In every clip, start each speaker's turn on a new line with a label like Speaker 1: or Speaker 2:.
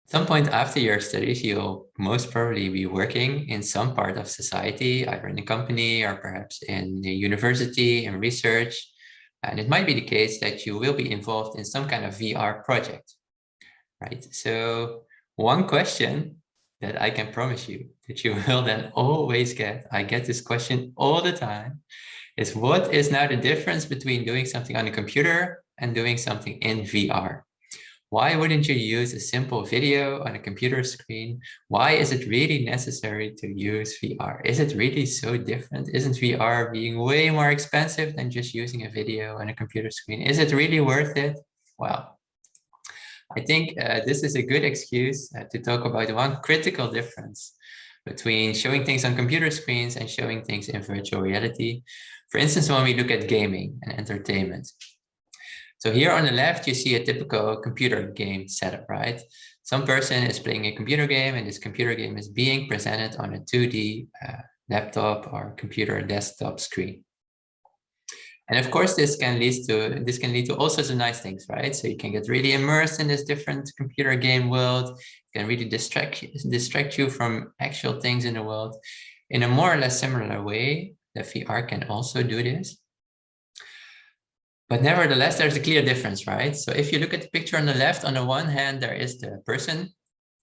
Speaker 1: Some point after your studies, you'll most probably be working in some part of society, either in a company or perhaps in a university and research. And it might be the case that you will be involved in some kind of VR project, right? So one question that I can promise you that you will then always get, I get this question all the time, is what is now the difference between doing something on a computer and doing something in VR? Why wouldn't you use a simple video on a computer screen? Why is it really necessary to use VR? Is it really so different? Isn't VR being way more expensive than just using a video on a computer screen? Is it really worth it? Well, I think this is a good excuse to talk about one critical difference between showing things on computer screens and showing things in virtual reality. For instance, when we look at gaming and entertainment. So here on the left, you see a typical computer game setup, right? Some person is playing a computer game and this computer game is being presented on a 2D laptop or computer desktop screen. And of course, this can lead to all sorts of nice things, right? So you can get really immersed in this different computer game world. It can really distract you from actual things in the world. In a more or less similar way, the VR can also do this. But nevertheless, there's a clear difference, right? So if you look at the picture on the left, on the one hand, there is the person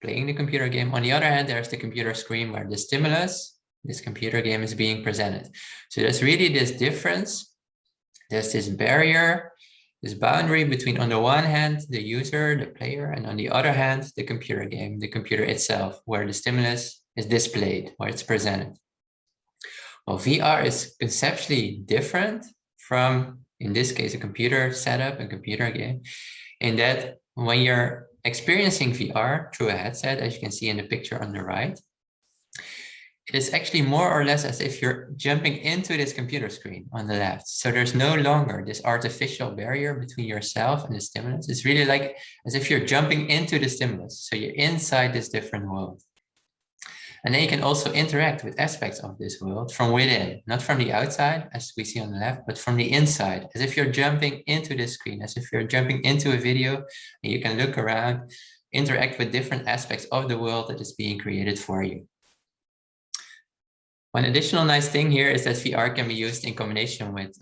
Speaker 1: playing the computer game. On the other hand, there's the computer screen where the stimulus, this computer game, is being presented. So there's really this difference. There's this barrier, this boundary between, on the one hand, the user, the player, and on the other hand, the computer game, the computer itself, where the stimulus is displayed, where it's presented. Well, VR is conceptually different from, in this case, a computer setup, a computer game, in that when you're experiencing VR through a headset, as you can see in the picture on the right, it is actually more or less as if you're jumping into this computer screen on the left. So there's no longer this artificial barrier between yourself and the stimulus. It's really like as if you're jumping into the stimulus. So you're inside this different world. And then you can also interact with aspects of this world from within, not from the outside, as we see on the left, but from the inside, as if you're jumping into this screen, as if you're jumping into a video, and you can look around, interact with different aspects of the world that is being created for you. One additional nice thing here is that VR can be used in combination with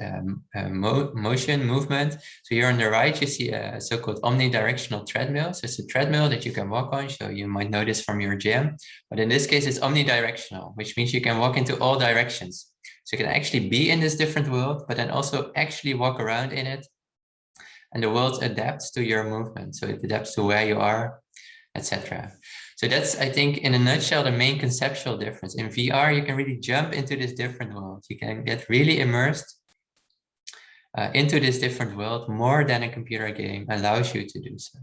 Speaker 1: motion, movement. So here on the right, you see a so-called omnidirectional treadmill. So it's a treadmill that you can walk on. So you might know this from your gym. But in this case, it's omnidirectional, which means you can walk into all directions. So you can actually be in this different world, but then also actually walk around in it. And the world adapts to your movement. So it adapts to where you are, etc. So that's, I think, in a nutshell, the main conceptual difference. In VR, you can really jump into this different world. You can get really immersed into this different world more than a computer game allows you to do so.